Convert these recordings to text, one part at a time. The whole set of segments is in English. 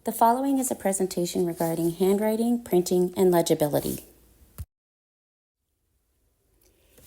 The following is a presentation regarding handwriting, printing, and legibility.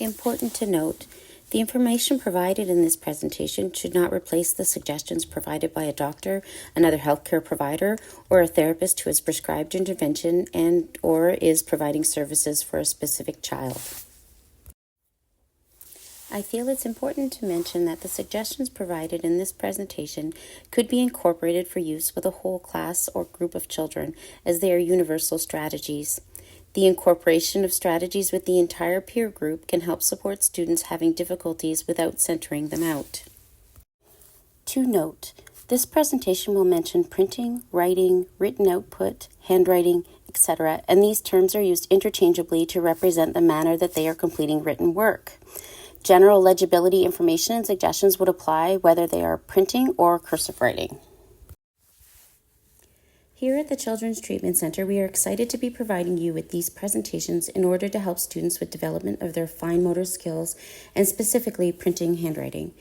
Important to note, the information provided in this presentation should not replace the suggestions provided by a doctor, another healthcare provider, or a therapist who has prescribed intervention and/or is providing services for a specific child. I feel it's important to mention that the suggestions provided in this presentation could be incorporated for use with a whole class or group of children, as they are universal strategies. The incorporation of strategies with the entire peer group can help support students having difficulties without centering them out. To note, this presentation will mention printing, writing, written output, handwriting, etc., and these terms are used interchangeably to represent the manner that they are completing written work. General legibility information and suggestions would apply whether they are printing or cursive writing. Here at the Children's Treatment Center, we are excited to be providing you with these presentations in order to help students with development of their fine motor skills and specifically printing handwriting.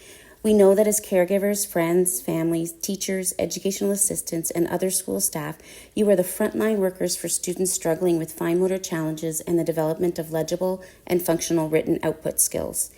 We know that as caregivers, friends, families, teachers, educational assistants, and other school staff, you are the frontline workers for students struggling with fine motor challenges and the development of legible and functional written output skills.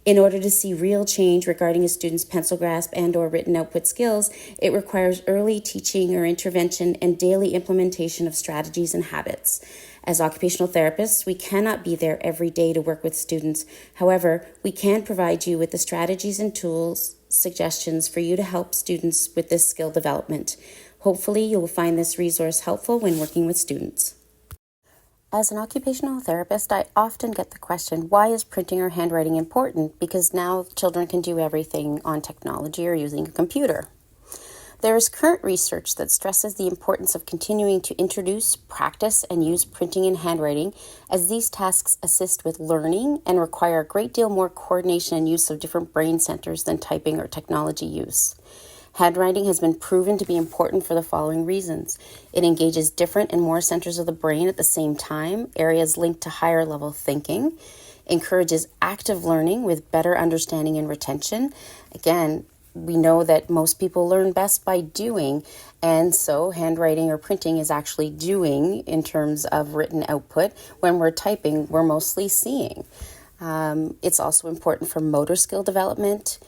In order to see real change regarding a student's pencil grasp and/or written output skills, it requires early teaching or intervention and daily implementation of strategies and habits. As occupational therapists, we cannot be there every day to work with students. However, we can provide you with the strategies and tools, suggestions for you to help students with this skill development. Hopefully, you will find this resource helpful when working with students. As an occupational therapist, I often get the question, why is printing or handwriting important? Because now children can do everything on technology or using a computer. There is current research that stresses the importance of continuing to introduce, practice, and use printing and handwriting, as these tasks assist with learning and require a great deal more coordination and use of different brain centers than typing or technology use. Handwriting has been proven to be important for the following reasons. It engages different and more centers of the brain at the same time, areas linked to higher level thinking, encourages active learning with better understanding and retention. Again, we know that most people learn best by doing, and so handwriting or printing is actually doing in terms of written output. When we're typing, we're mostly seeing. It's also important for motor skill development.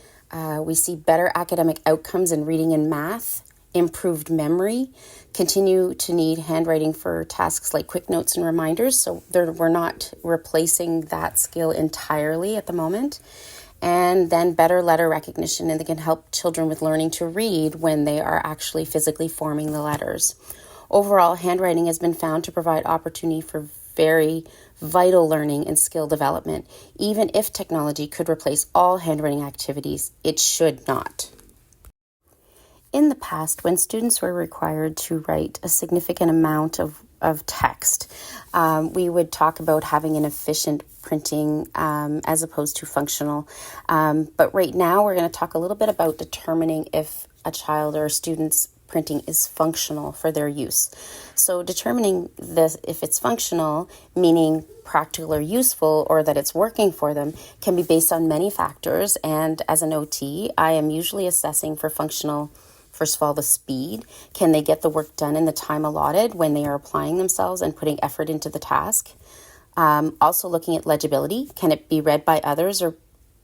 We see better academic outcomes in reading and math, improved memory, continue to need handwriting for tasks like quick notes and reminders, so we're not replacing that skill entirely at the moment. And then better letter recognition, and they can help children with learning to read when they are actually physically forming the letters. Overall, handwriting has been found to provide opportunity for very vital learning and skill development. Even if technology could replace all handwriting activities, it should not. In the past, when students were required to write a significant amount of text, we would talk about having an efficient printing as opposed to functional. But right now, we're going to talk a little bit about determining if a child or a student's printing is functional for their use. So determining this, if it's functional, meaning practical or useful, or that it's working for them, can be based on many factors. And as an OT, I am usually assessing for functional, first of all, the speed. Can they get the work done in the time allotted when they are applying themselves and putting effort into the task? Also looking at legibility. Can it be read by others or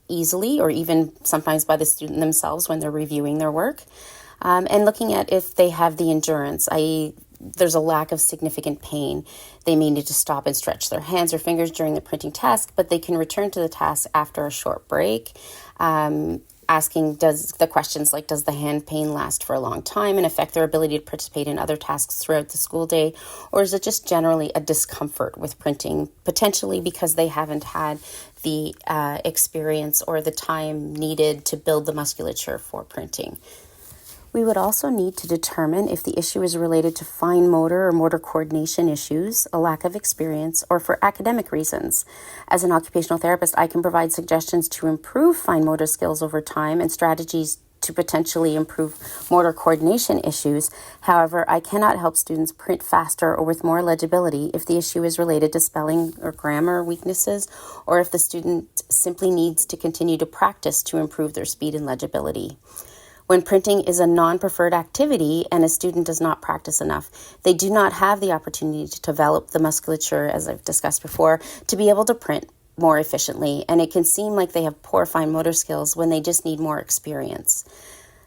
easily, or even sometimes by the student themselves when they're reviewing their work? And looking at if they have the endurance, i.e., there's a lack of significant pain. They may need to stop and stretch their hands or fingers during the printing task, but they can return to the task after a short break. Asking does the hand pain last for a long time and affect their ability to participate in other tasks throughout the school day? Or is it just generally a discomfort with printing, potentially because they haven't had the experience or the time needed to build the musculature for printing? We would also need to determine if the issue is related to fine motor or motor coordination issues, a lack of experience, or for academic reasons. As an occupational therapist, I can provide suggestions to improve fine motor skills over time and strategies to potentially improve motor coordination issues. However, I cannot help students print faster or with more legibility if the issue is related to spelling or grammar weaknesses, or if the student simply needs to continue to practice to improve their speed and legibility. When printing is a non-preferred activity and a student does not practice enough, they do not have the opportunity to develop the musculature, as I've discussed before, to be able to print more efficiently, and it can seem like they have poor fine motor skills when they just need more experience.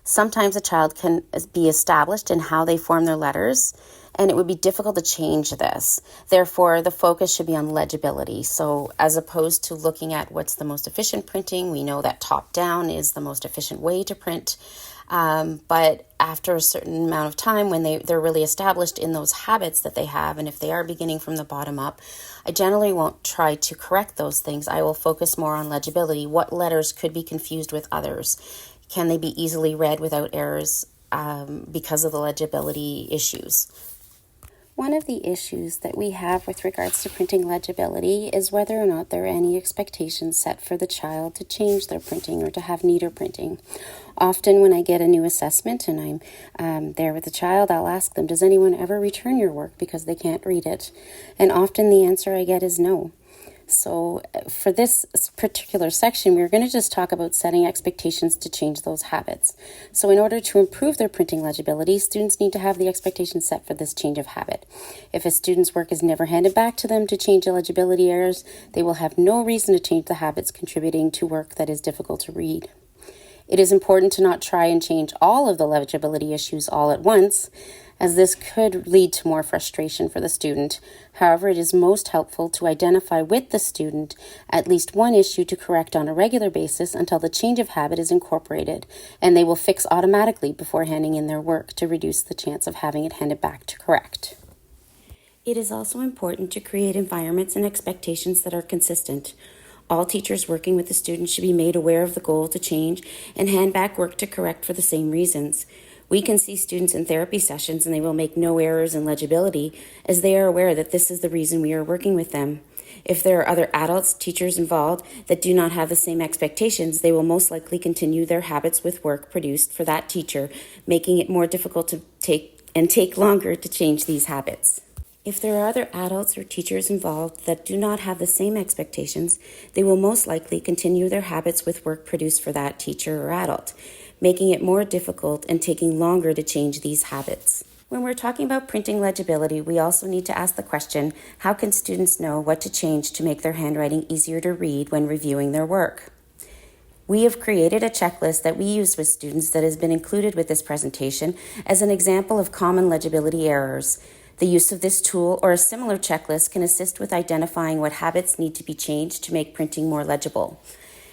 Sometimes a child can be established in how they form their letters, and it would be difficult to change this. Therefore, the focus should be on legibility. So as opposed to looking at what's the most efficient printing, we know that top-down is the most efficient way to print. But after a certain amount of time, when they're really established in those habits that they have, and if they are beginning from the bottom up, I generally won't try to correct those things. I will focus more on legibility. What letters could be confused with others? Can they be easily read without errors because of the legibility issues? One of the issues that we have with regards to printing legibility is whether or not there are any expectations set for the child to change their printing or to have neater printing. Often when I get a new assessment and I'm there with the child, I'll ask them, does anyone ever return your work because they can't read it? And often the answer I get is no. So for this particular section, we're going to just talk about setting expectations to change those habits. So in order to improve their printing legibility, students need to have the expectations set for this change of habit. If a student's work is never handed back to them to change legibility errors, they will have no reason to change the habits contributing to work that is difficult to read. It is important to not try and change all of the legibility issues all at once, as this could lead to more frustration for the student. However, it is most helpful to identify with the student at least one issue to correct on a regular basis until the change of habit is incorporated, and they will fix automatically before handing in their work to reduce the chance of having it handed back to correct. It is also important to create environments and expectations that are consistent. All teachers working with the student should be made aware of the goal to change and hand back work to correct for the same reasons. We can see students in therapy sessions and they will make no errors in legibility as they are aware that this is the reason we are working with them. If there are other adults, teachers involved that do not have the same expectations, they will most likely continue their habits with work produced for that teacher, making it more difficult to take longer to change these habits. If there are other adults or teachers involved that do not have the same expectations, they will most likely continue their habits with work produced for that teacher or adult, making it more difficult and taking longer to change these habits. When we're talking about printing legibility, we also need to ask the question, how can students know what to change to make their handwriting easier to read when reviewing their work? We have created a checklist that we use with students that has been included with this presentation as an example of common legibility errors. The use of this tool or a similar checklist can assist with identifying what habits need to be changed to make printing more legible.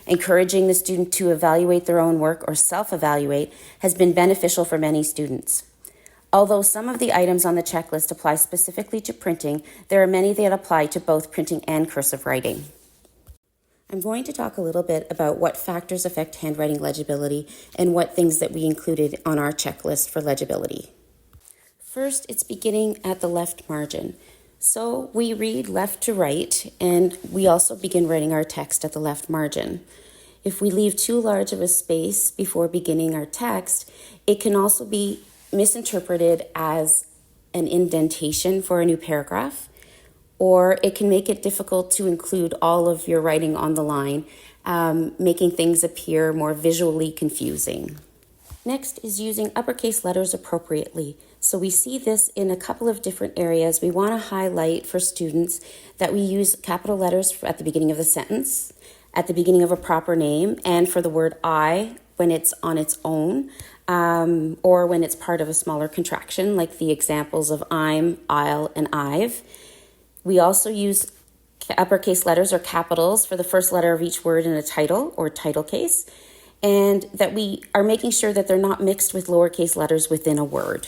Encouraging the student to evaluate their own work or self-evaluate has been beneficial for many students. Although some of the items on the checklist apply specifically to printing, there are many that apply to both printing and cursive writing. I'm going to talk a little bit about what factors affect handwriting legibility and what things that we included on our checklist for legibility. First, it's beginning at the left margin. So we read left to right, and we also begin writing our text at the left margin. If we leave too large of a space before beginning our text, it can also be misinterpreted as an indentation for a new paragraph, or it can make it difficult to include all of your writing on the line, making things appear more visually confusing. Next is using uppercase letters appropriately. So we see this in a couple of different areas. We want to highlight for students that we use capital letters at the beginning of the sentence, at the beginning of a proper name, and for the word I when it's on its own, or when it's part of a smaller contraction, like the examples of I'm, I'll, and I've. We also use uppercase letters or capitals for the first letter of each word in a title or title case, and that we are making sure that they're not mixed with lowercase letters within a word.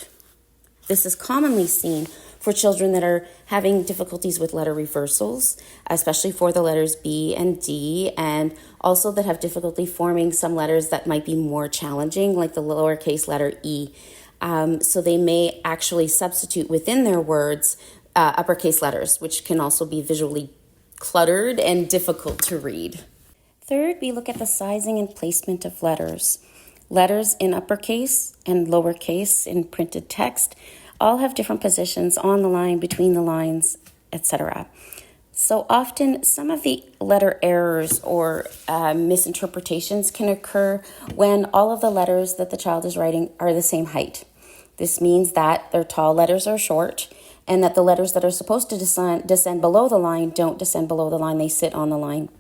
This is commonly seen for children that are having difficulties with letter reversals, especially for the letters B and D, and also that have difficulty forming some letters that might be more challenging, like the lowercase letter E. So they may actually substitute within their words uppercase letters, which can also be visually cluttered and difficult to read. Third, we look at the sizing and placement of letters. Letters in uppercase and lowercase in printed text all have different positions on the line, between the lines, etc. So often, some of the letter errors or misinterpretations can occur when all of the letters that the child is writing are the same height. This means that their tall letters are short and that the letters that are supposed to descend below the line don't descend below the line, they sit on the line.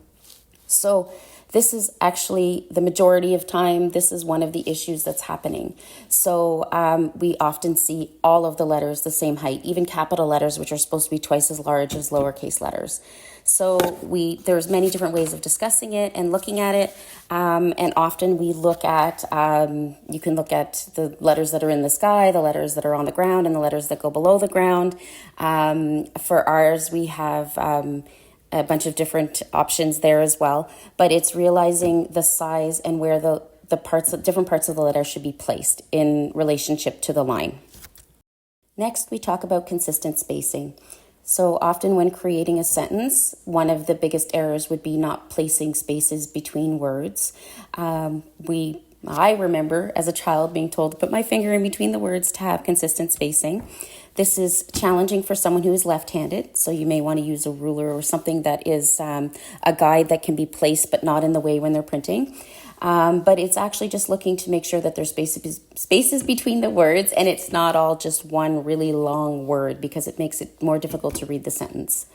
So this is actually the majority of time, this is one of the issues that's happening. So we often see all of the letters the same height, even capital letters, which are supposed to be twice as large as lowercase letters. So there's many different ways of discussing it and looking at it. And often we look at, you can look at the letters that are in the sky, the letters that are on the ground, and the letters that go below the ground. For ours, we have a bunch of different options there as well, but it's realizing the size and where the different parts of the letter should be placed in relationship to the line. Next, we talk about consistent spacing. So often when creating a sentence, one of the biggest errors would be not placing spaces between words. I remember as a child being told to put my finger in between the words to have consistent spacing. This is challenging for someone who is left-handed, so you may want to use a ruler or something that is a guide that can be placed but not in the way when they're printing. But it's actually just looking to make sure that there's spaces between the words and it's not all just one really long word because it makes it more difficult to read the sentence.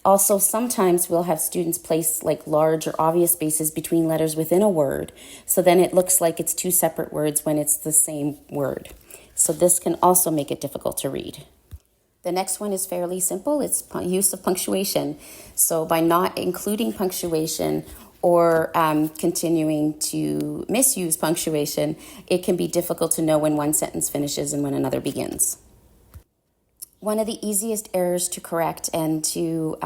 Also, sometimes we'll have students place like large or obvious spaces between letters within a word, so then it looks like it's two separate words when it's the same word. So this can also make it difficult to read. The next one is fairly simple. It's use of punctuation. So by not including punctuation or continuing to misuse punctuation, it can be difficult to know when one sentence finishes and when another begins. One of the easiest errors to correct and to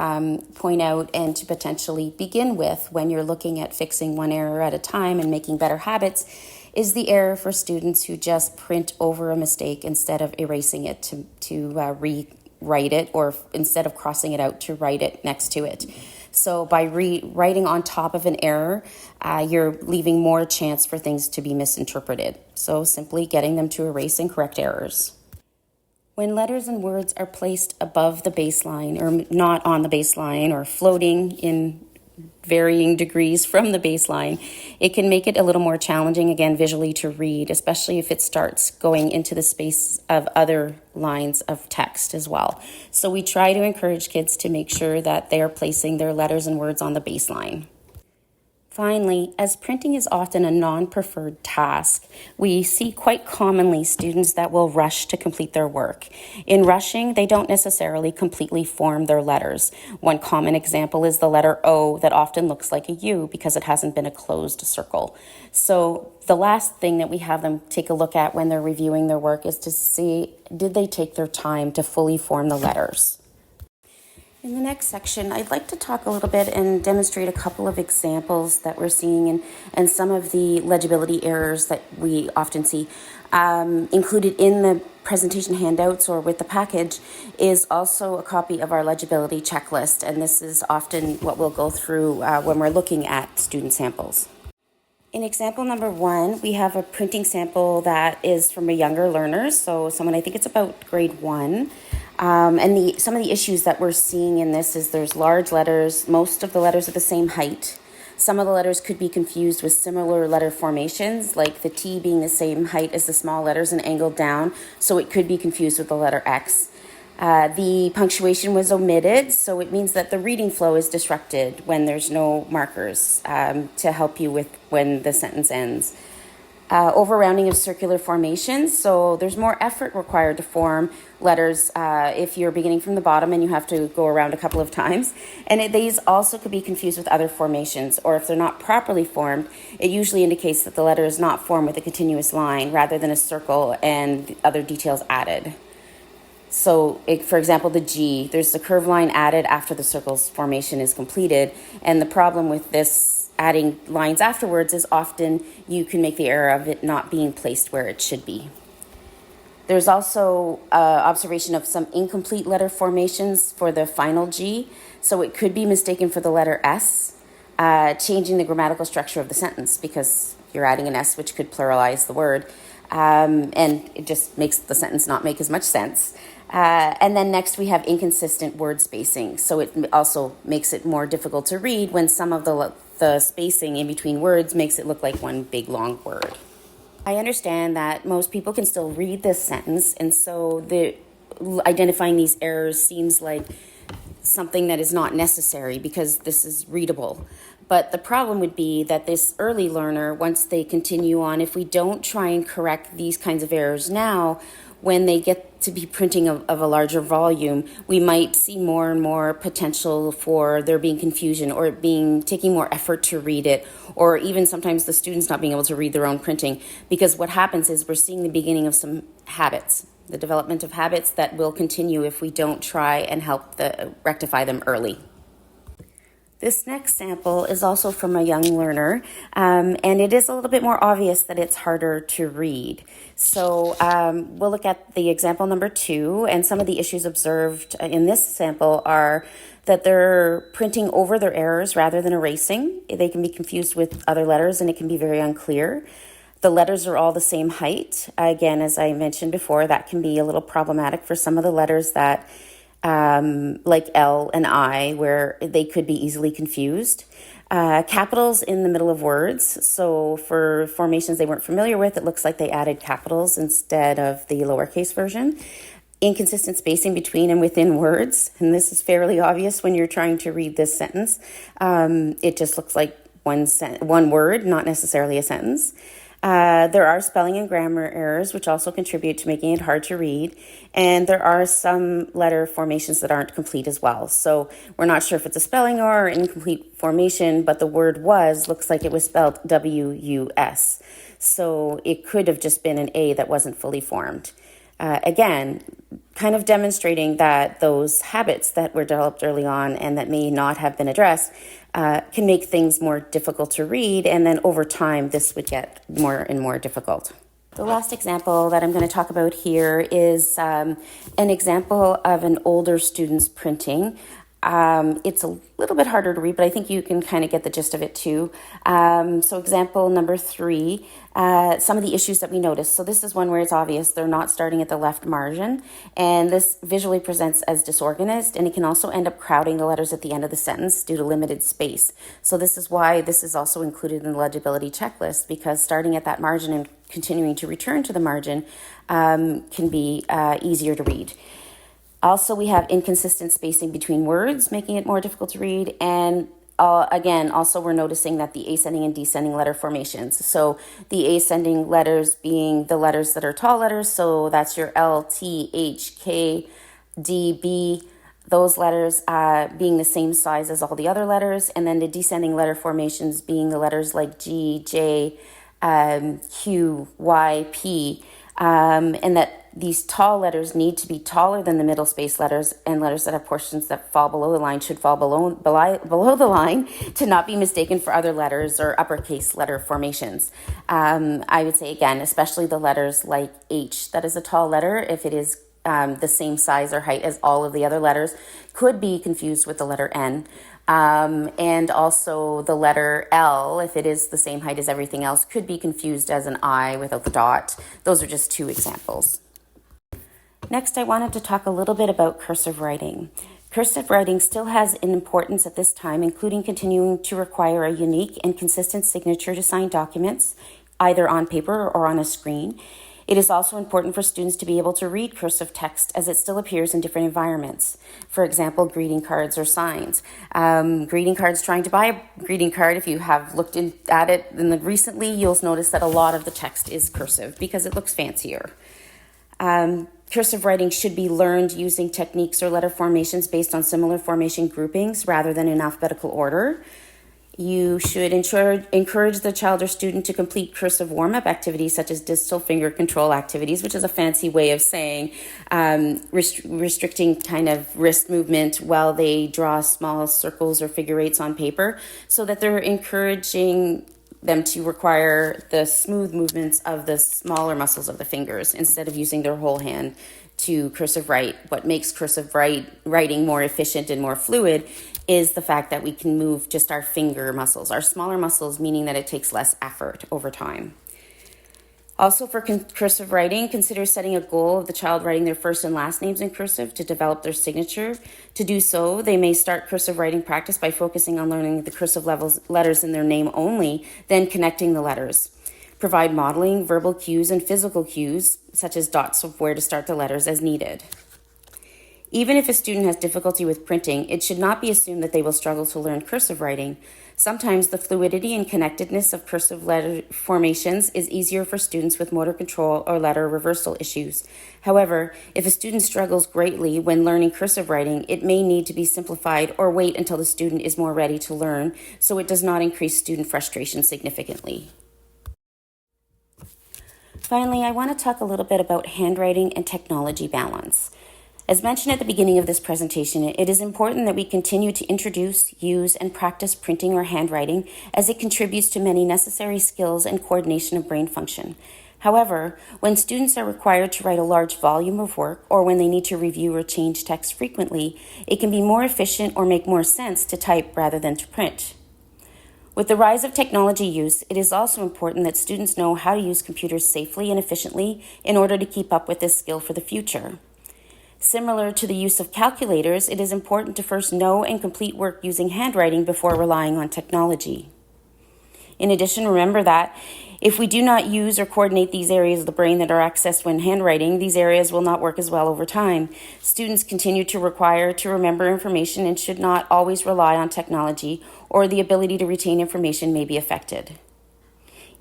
point out and to potentially begin with when you're looking at fixing one error at a time and making better habits is the error for students who just print over a mistake instead of erasing it to rewrite it, or instead of crossing it out to write it next to it. So by writing on top of an error, you're leaving more chance for things to be misinterpreted. So simply getting them to erase and correct errors. When letters and words are placed above the baseline or not on the baseline or floating in varying degrees from the baseline, it can make it a little more challenging, again, visually to read, especially if it starts going into the space of other lines of text as well. So we try to encourage kids to make sure that they are placing their letters and words on the baseline. Finally, as printing is often a non-preferred task, we see quite commonly students that will rush to complete their work. In rushing, they don't necessarily completely form their letters. One common example is the letter O that often looks like a U because it hasn't been a closed circle. So the last thing that we have them take a look at when they're reviewing their work is to see, did they take their time to fully form the letters? In the next section, I'd like to talk a little bit and demonstrate a couple of examples that we're seeing and some of the legibility errors that we often see. Included in the presentation handouts or with the package is also a copy of our legibility checklist, and this is often what we'll go through when we're looking at student samples. In example number 1, we have a printing sample that is from a younger learner, so someone, I think it's about grade 1. And some of the issues that we're seeing in this is there's large letters. Most of the letters are the same height. Some of the letters could be confused with similar letter formations, like the T being the same height as the small letters and angled down, so it could be confused with the letter X. The punctuation was omitted, so it means that the reading flow is disrupted when there's no markers to help you with when the sentence ends. Over-rounding of circular formations, so there's more effort required to form letters if you're beginning from the bottom and you have to go around a couple of times. And these also could be confused with other formations, or if they're not properly formed, it usually indicates that the letter is not formed with a continuous line rather than a circle and other details added. So, for example, the G, there's the curved line added after the circle's formation is completed, and the problem with this adding lines afterwards is often you can make the error of it not being placed where it should be. There's also observation of some incomplete letter formations for the final G, so it could be mistaken for the letter S, changing the grammatical structure of the sentence because you're adding an S which could pluralize the word. and it just makes the sentence not make as much sense. And then next we have inconsistent word spacing. So it also makes it more difficult to read when some of the spacing in between words makes it look like one big long word. I understand that most people can still read this sentence, and so identifying these errors seems like something that is not necessary because this is readable. But the problem would be that this early learner, once they continue on, if we don't try and correct these kinds of errors now, when they get to be printing of a larger volume, we might see more and more potential for there being confusion or taking more effort to read it, or even sometimes the students not being able to read their own printing. Because what happens is we're seeing the beginning of some habits, the development of habits that will continue if we don't try and help rectify them early. This next sample is also from a young learner, and it is a little bit more obvious that it's harder to read. So we'll look at the example number 2, and some of the issues observed in this sample are that they're printing over their errors rather than erasing. They can be confused with other letters, and it can be very unclear. The letters are all the same height. Again, as I mentioned before, that can be a little problematic for some of the letters that like L and I, where they could be easily confused. Capitals in the middle of words. So for formations they weren't familiar with, it looks like they added capitals instead of the lowercase version. Inconsistent spacing between and within words. And this is fairly obvious when you're trying to read this sentence. It just looks like one word, not necessarily a sentence. There are spelling and grammar errors, which also contribute to making it hard to read. And there are some letter formations that aren't complete as well. So we're not sure if it's a spelling error or incomplete formation, but the word was looks like it was spelled W-U-S. So it could have just been an A that wasn't fully formed. Again, kind of demonstrating that those habits that were developed early on and that may not have been addressed can make things more difficult to read, and then over time this would get more and more difficult. The last example that I'm going to talk about here is an example of an older student's printing. It's a little bit harder to read, but I think you can kind of get the gist of it too. So example number 3, some of the issues that we noticed. So this is one where it's obvious they're not starting at the left margin, and this visually presents as disorganized, and it can also end up crowding the letters at the end of the sentence due to limited space. So this is why this is also included in the legibility checklist, because starting at that margin and continuing to return to the margin can be easier to read. Also, we have inconsistent spacing between words, making it more difficult to read. And again, also we're noticing that the ascending and descending letter formations. So the ascending letters being the letters that are tall letters. So that's your L, T, H, K, D, B. Those letters being the same size as all the other letters. And then the descending letter formations being the letters like G, J, Q, Y, P. And that these tall letters need to be taller than the middle space letters, and letters that have portions that fall below the line should fall below the line to not be mistaken for other letters or uppercase letter formations. I would say, again, especially the letters like H, that is a tall letter, if it is the same size or height as all of the other letters, could be confused with the letter N. And also the letter L, if it is the same height as everything else, could be confused as an I without the dot. Those are just 2 examples. Next, I wanted to talk a little bit about cursive writing. Cursive writing still has an importance at this time, including continuing to require a unique and consistent signature to sign documents, either on paper or on a screen. It is also important for students to be able to read cursive text as it still appears in different environments. For example, greeting cards or signs. Greeting cards, trying to buy a greeting card, if you have looked at it recently, you'll notice that a lot of the text is cursive because it looks fancier. Cursive writing should be learned using techniques or letter formations based on similar formation groupings rather than in alphabetical order. You should encourage the child or student to complete cursive warm-up activities such as distal finger control activities, which is a fancy way of saying restricting kind of wrist movement while they draw small circles or figure eights on paper, so that they're encouraging them to require the smooth movements of the smaller muscles of the fingers instead of using their whole hand to cursive write. What makes cursive writing more efficient and more fluid is the fact that we can move just our finger muscles, our smaller muscles, meaning that it takes less effort over time. Also, for cursive writing, consider setting a goal of the child writing their first and last names in cursive to develop their signature. To do so, they may start cursive writing practice by focusing on learning the cursive letters in their name only, then connecting the letters. Provide modeling, verbal cues, and physical cues, such as dots of where to start the letters as needed. Even if a student has difficulty with printing, it should not be assumed that they will struggle to learn cursive writing. Sometimes the fluidity and connectedness of cursive letter formations is easier for students with motor control or letter reversal issues. However, if a student struggles greatly when learning cursive writing, it may need to be simplified or wait until the student is more ready to learn, so it does not increase student frustration significantly. Finally, I want to talk a little bit about handwriting and technology balance. As mentioned at the beginning of this presentation, it is important that we continue to introduce, use, and practice printing or handwriting as it contributes to many necessary skills and coordination of brain function. However, when students are required to write a large volume of work or when they need to review or change text frequently, it can be more efficient or make more sense to type rather than to print. With the rise of technology use, it is also important that students know how to use computers safely and efficiently in order to keep up with this skill for the future. Similar to the use of calculators, it is important to first know and complete work using handwriting before relying on technology. In addition, remember that if we do not use or coordinate these areas of the brain that are accessed when handwriting, these areas will not work as well over time. Students continue to require to remember information and should not always rely on technology, or the ability to retain information may be affected.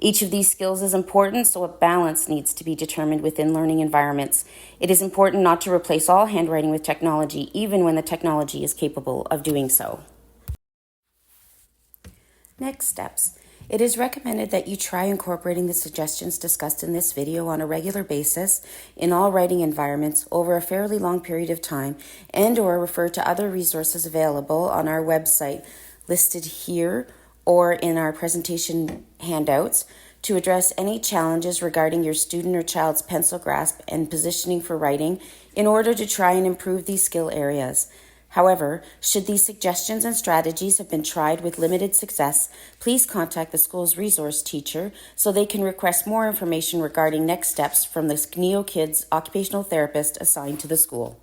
Each of these skills is important, so a balance needs to be determined within learning environments. It is important not to replace all handwriting with technology, even when the technology is capable of doing so. Next steps. It is recommended that you try incorporating the suggestions discussed in this video on a regular basis in all writing environments over a fairly long period of time, and/or refer to other resources available on our website listed here or in our presentation handouts to address any challenges regarding your student or child's pencil grasp and positioning for writing in order to try and improve these skill areas. However, should these suggestions and strategies have been tried with limited success, please contact the school's resource teacher so they can request more information regarding next steps from the SCNEO Kids occupational therapist assigned to the school.